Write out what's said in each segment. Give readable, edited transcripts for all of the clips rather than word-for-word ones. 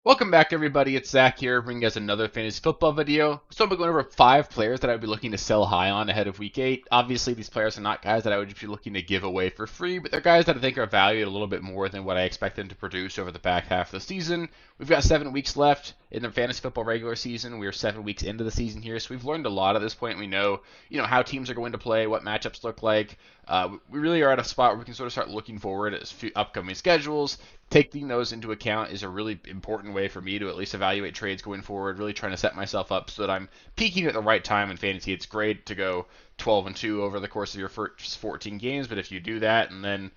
Welcome back, everybody. It's Zach here, bringing us another fantasy football video. So I'm going over 5 players that I'd be looking to sell high on ahead of Week 8. Obviously, these players are not guys that I would be looking to give away for free, but they're guys that I think are valued a little bit more than what I expect them to produce over the back half of the season. We've got 7 weeks left in the fantasy football regular season. We are 7 weeks into the season here, so we've learned a lot at this point. We know, how teams are going to play, what matchups look like. We really are at a spot where we can sort of start looking forward at upcoming schedules. Taking those into account is a really important way for me to at least evaluate trades going forward, really trying to set myself up so that I'm peaking at the right time in fantasy. It's great to go 12-2 over the course of your first 14 games, but if you do that and then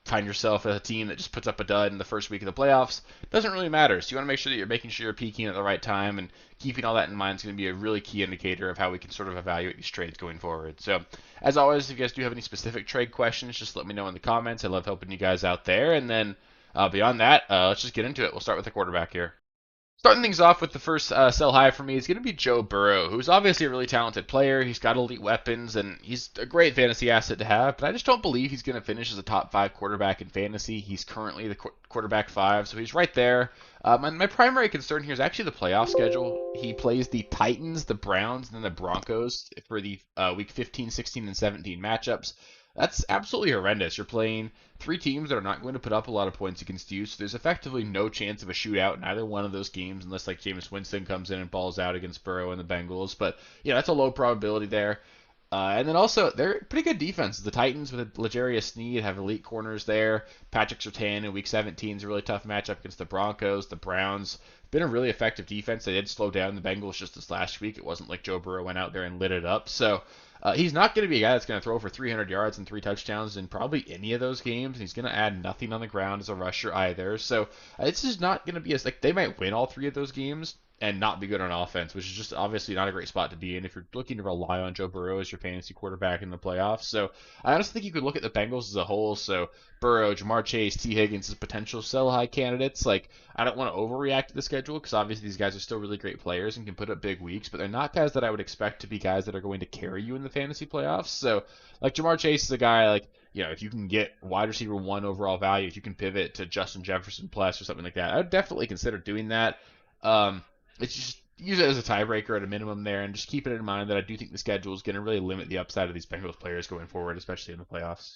find yourself a team that just puts up a dud in the first week of the playoffs, it doesn't really matter. So you want to make sure that you're making sure you're peaking at the right time, and keeping all that in mind is going to be a really key indicator of how we can sort of evaluate these trades going forward. So as always, if you guys do have any specific trade questions, just let me know in the comments. I love helping you guys out there. And then beyond that, let's just get into it. We'll start with the quarterback here. Starting things off with the first sell high for me is going to be Joe Burrow, who's obviously a really talented player. He's got elite weapons, and he's a great fantasy asset to have, but I just don't believe he's going to finish as a top 5 quarterback in fantasy. He's currently the quarterback 5, so he's right there. My primary concern here is actually the playoff schedule. He plays the Titans, the Browns, and then the Broncos for the week 15, 16, and 17 matchups. That's absolutely horrendous. You're playing 3 teams that are not going to put up a lot of points against you, so there's effectively no chance of a shootout in either one of those games unless like Jameis Winston comes in and balls out against Burrow and the Bengals. But that's a low probability there. And then also, they're pretty good defense. The Titans with L'Jarius Sneed have elite corners there. Patrick Surtain in Week 17 is a really tough matchup against the Broncos. The Browns been a really effective defense. They did slow down the Bengals just this last week. It wasn't like Joe Burrow went out there and lit it up. So he's not going to be a guy that's going to throw for 300 yards and 3 touchdowns in probably any of those games. He's going to add nothing on the ground as a rusher either. So this is not going to be like they might win all 3 of those games and not be good on offense, which is just obviously not a great spot to be in if you're looking to rely on Joe Burrow as your fantasy quarterback in the playoffs. So I honestly think you could look at the Bengals as a whole. So Burrow, Jamar Chase, T. Higgins as potential sell high candidates. Like, I don't want to overreact to the schedule because obviously these guys are still really great players and can put up big weeks, but they're not guys that I would expect to be guys that are going to carry you in the fantasy playoffs. So like Jamar Chase is a guy like, if you can get wide receiver 1 overall value, if you can pivot to Justin Jefferson plus or something like that, I would definitely consider doing that. It's just use it as a tiebreaker at a minimum there, and just keep it in mind that I do think the schedule is going to really limit the upside of these Bengals players going forward, especially in the playoffs.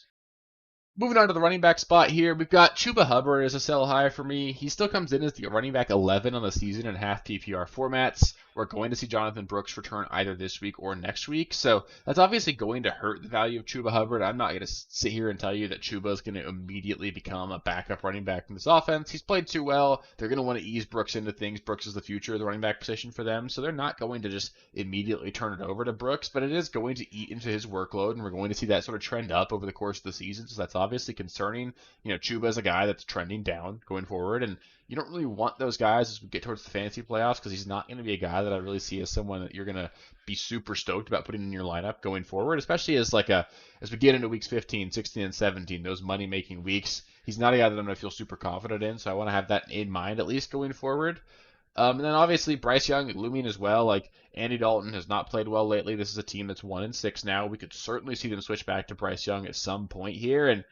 Moving on to the running back spot here, we've got Chuba Hubbard as a sell high for me. He still comes in as the running back 11 on the season in half PPR formats. We're going to see Jonathan Brooks return either this week or next week, so that's obviously going to hurt the value of Chuba Hubbard. I'm not going to sit here and tell you that Chuba is going to immediately become a backup running back in this offense. He's played too well. They're going to want to ease Brooks into things. Brooks is the future of the running back position for them, so they're not going to just immediately turn it over to Brooks, but it is going to eat into his workload, and we're going to see that sort of trend up over the course of the season, so that's obviously concerning. Chuba is a guy that's trending down going forward, and you don't really want those guys as we get towards the fantasy playoffs because he's not going to be a guy that I really see as someone that you're going to be super stoked about putting in your lineup going forward, especially as we get into weeks 15, 16, and 17, those money-making weeks. He's not a guy that I'm going to feel super confident in, so I want to have that in mind at least going forward. And then obviously Bryce Young looming as well. Like Andy Dalton has not played well lately. This is a team that's 1-6 now. We could certainly see them switch back to Bryce Young at some point here, and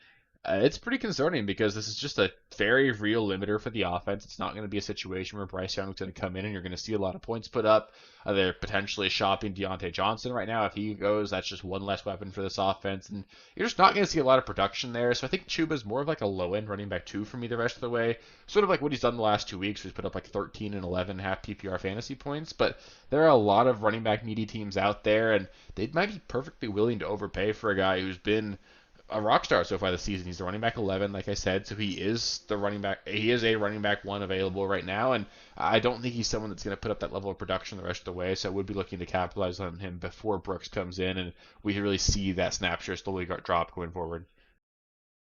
it's pretty concerning because this is just a very real limiter for the offense. It's not going to be a situation where Bryce Young is going to come in and you're going to see a lot of points put up. They're potentially shopping Deontay Johnson right now. If he goes, that's just one less weapon for this offense. And you're just not going to see a lot of production there. So I think Chuba is more of like a low-end running back 2 for me the rest of the way. Sort of like what he's done the last 2 weeks. He's put up like 13 and 11 half PPR fantasy points. But there are a lot of running back needy teams out there, and they might be perfectly willing to overpay for a guy who's been a rock star so far this season. He's the running back 11, like I said, so he is the running back. He is a running back 1 available right now, and I don't think he's someone that's going to put up that level of production the rest of the way. So I would be looking to capitalize on him before Brooks comes in, and we really see that snap share slowly drop going forward.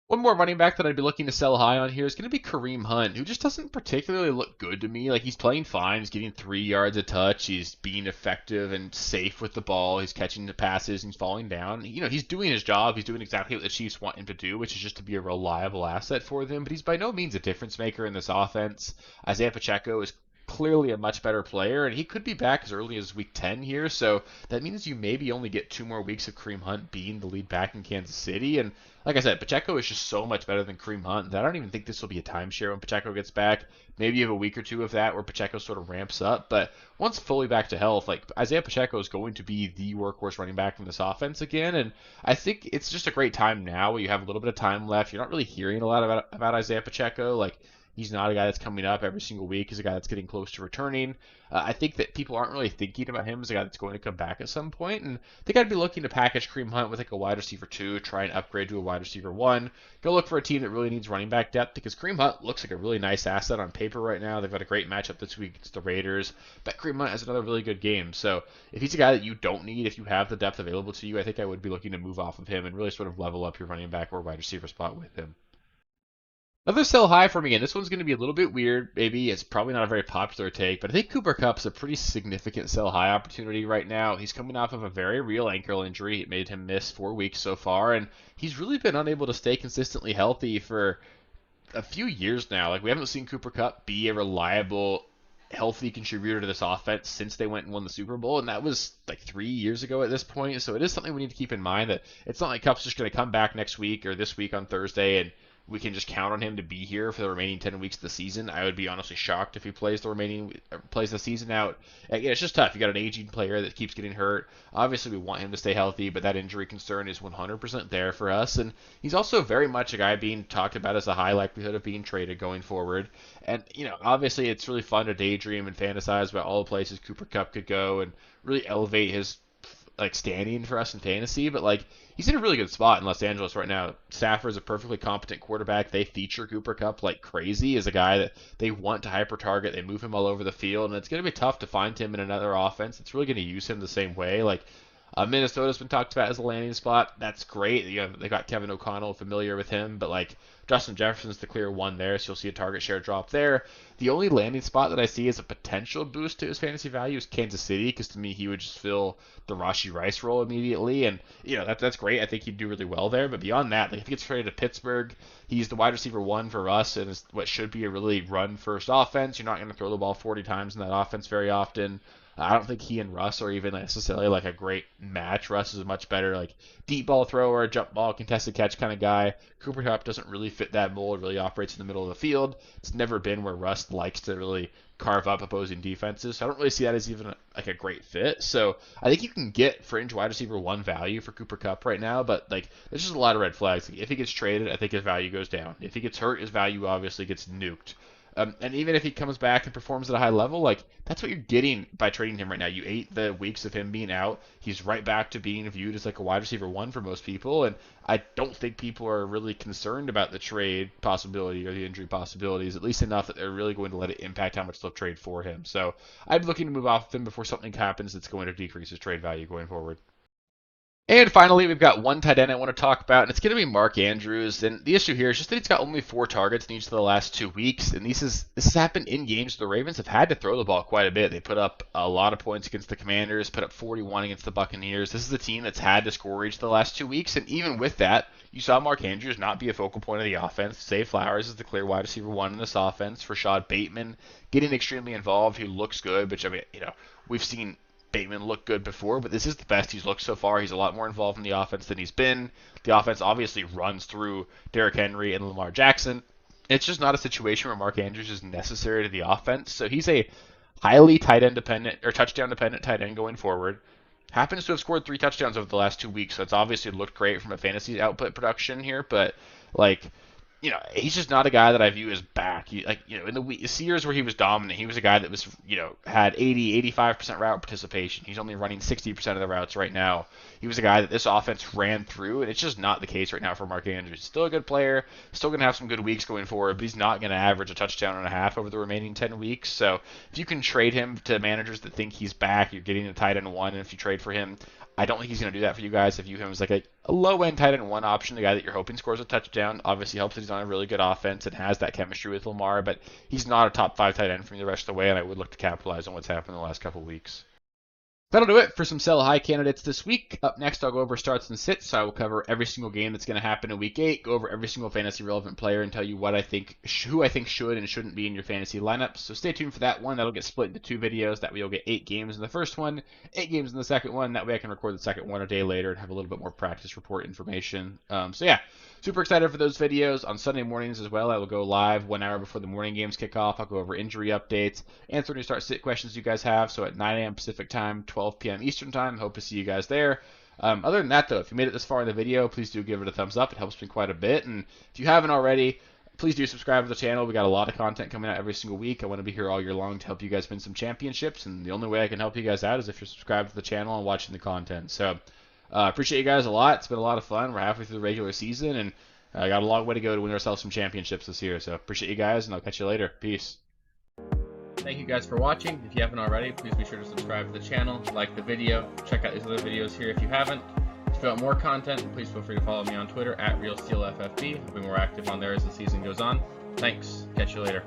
One more running back that I'd be looking to sell high on here is going to be Kareem Hunt, who just doesn't particularly look good to me. Like, he's playing fine. He's getting 3 yards a touch. He's being effective and safe with the ball. He's catching the passes. He's falling down. He's doing his job. He's doing exactly what the Chiefs want him to do, which is just to be a reliable asset for them. But he's by no means a difference maker in this offense. Isaiah Pacheco is clearly a much better player, and he could be back as early as week 10 here. So that means you maybe only get 2 more weeks of Kareem Hunt being the lead back in Kansas City. And like I said, Pacheco is just so much better than Kareem Hunt that I don't even think this will be a timeshare when Pacheco gets back. Maybe you have a week or two of that where Pacheco sort of ramps up, but once fully back to health, like Isaiah Pacheco is going to be the workhorse running back in this offense again. And I think it's just a great time now where you have a little bit of time left. You're not really hearing a lot about Isaiah Pacheco. Like, he's not a guy that's coming up every single week. He's a guy that's getting close to returning. I think that people aren't really thinking about him as a guy that's going to come back at some point. And I think I'd be looking to package Kareem Hunt with like a wide receiver 2, try and upgrade to a wide receiver 1. Go look for a team that really needs running back depth because Kareem Hunt looks like a really nice asset on paper right now. They've got a great matchup this week against the Raiders. But Kareem Hunt has another really good game. So if he's a guy that you don't need, if you have the depth available to you, I think I would be looking to move off of him and really sort of level up your running back or wide receiver spot with him. Another sell high for me, and this one's going to be a little bit weird. Maybe it's probably not a very popular take, but I think Cooper Kupp's a pretty significant sell high opportunity right now. He's coming off of a very real ankle injury. It made him miss 4 weeks so far, and he's really been unable to stay consistently healthy for a few years now. Like, we haven't seen Cooper Kupp be a reliable, healthy contributor to this offense since they went and won the Super Bowl, and that was like 3 years ago at this point. So it is something we need to keep in mind that it's not like Kupp's just going to come back next week or this week on Thursday and we can just count on him to be here for the remaining 10 weeks of the season. I would be honestly shocked if he plays the season out. Yeah, it's just tough. You got an aging player that keeps getting hurt. Obviously, we want him to stay healthy, but that injury concern is 100% there for us. And he's also very much a guy being talked about as a high likelihood of being traded going forward. And, obviously it's really fun to daydream and fantasize about all the places Cooper Kupp could go and really elevate his standing for us in fantasy, but he's in a really good spot in Los Angeles right now. Stafford's a perfectly competent quarterback. They feature Cooper Kupp like crazy as a guy that they want to hyper target. They move him all over the field, and it's going to be tough to find him in another offense. It's really going to use him the same way. Minnesota's been talked about as a landing spot. That's great. They got Kevin O'Connell, familiar with him, but Justin Jefferson's the clear one there, so you'll see a target share drop there. The only landing spot that I see as a potential boost to his fantasy value is Kansas City, because to me he would just fill the Rashee Rice role immediately, and that's great. I think he'd do really well there. But beyond that, if he gets traded to Pittsburgh, he's the wide receiver 1 for us, and it's what should be a really run first offense. You're not going to throw the ball 40 times in that offense very often. I don't think he and Russ are even necessarily a great match. Russ is a much better deep ball thrower, jump ball, contested catch kind of guy. Cooper Kupp doesn't really fit that mold, really operates in the middle of the field. It's never been where Russ likes to really carve up opposing defenses. So I don't really see that as even a great fit. So I think you can get fringe wide receiver 1 value for Cooper Kupp right now, but there's just a lot of red flags. If he gets traded, I think his value goes down. If he gets hurt, his value obviously gets nuked. And even if he comes back and performs at a high level, that's what you're getting by trading him right now. You ate the weeks of him being out. He's right back to being viewed as a wide receiver 1 for most people, and I don't think people are really concerned about the trade possibility or the injury possibilities, at least enough that they're really going to let it impact how much they'll trade for him. So I'd be looking to move off of him before something happens that's going to decrease his trade value going forward. And finally, we've got one tight end I want to talk about, and it's going to be Mark Andrews. And the issue here is just that he's got only 4 targets in each of the last 2 weeks, and this has happened in games where the Ravens have had to throw the ball quite a bit. They put up a lot of points against the Commanders, put up 41 against the Buccaneers. This is a team that's had to score each of the last 2 weeks, and even with that, you saw Mark Andrews not be a focal point of the offense. Zay Flowers is the clear wide receiver 1 in this offense. Rashad Bateman getting extremely involved. He looks good, which, we've seen Bateman looked good before, but this is the best he's looked so far. He's a lot more involved in the offense than he's been. The offense obviously runs through Derrick Henry and Lamar Jackson. It's just not a situation where Mark Andrews is necessary to the offense. So he's a highly tight end dependent or touchdown dependent tight end going forward. Happens to have scored 3 touchdowns over the last 2 weeks, so it's obviously looked great from a fantasy output production here, but he's just not a guy that I view as back. In the years where he was dominant, he was a guy that was, had 85% route participation. He's only running 60% of the routes right now. He was a guy that this offense ran through, and it's just not the case right now for Mark Andrews. He's still a good player, still going to have some good weeks going forward, but he's not going to average a touchdown and a half over the remaining 10 weeks. So if you can trade him to managers that think he's back, you're getting a tight end 1, and if you trade for him, I don't think he's going to do that for you guys. I view him as a low-end tight end 1 option, the guy that you're hoping scores a touchdown. Obviously helps that he's on a really good offense and has that chemistry with Lamar, but he's not a top 5 tight end for me the rest of the way, and I would look to capitalize on what's happened in the last couple weeks. That'll do it for some sell high candidates this week. Up next, I'll go over starts and sits. So I will cover every single game that's going to happen in week 8, go over every single fantasy relevant player, and tell you what I think, who I think should and shouldn't be in your fantasy lineups. So stay tuned for that one. That'll get split into 2 videos. That way you'll get 8 games in the first one, 8 games in the second one. That way I can record the second one a day later and have a little bit more practice report information. So yeah, super excited for those videos. On Sunday mornings as well, I will go live 1 hour before the morning games kick off. I'll go over injury updates, answer any start sit questions you guys have. So at 9 a.m. Pacific time, 12 p.m. Eastern time. Hope to see you guys there. Other than that, though, if you made it this far in the video, please do give it a thumbs up. It helps me quite a bit. And if you haven't already, please do subscribe to the channel. We got a lot of content coming out every single week. I want to be here all year long to help you guys win some championships. And the only way I can help you guys out is if you're subscribed to the channel and watching the content. So appreciate you guys a lot. It's been a lot of fun. We're halfway through the regular season, and I got a long way to go to win ourselves some championships this year. So appreciate you guys, and I'll catch you later. Peace. Thank you guys for watching. If you haven't already, please be sure to subscribe to the channel, like the video, check out these other videos here if you haven't. If you want more content, please feel free to follow me on Twitter at RealSteelFFB. I'll be more active on there as the season goes on. Thanks. Catch you later.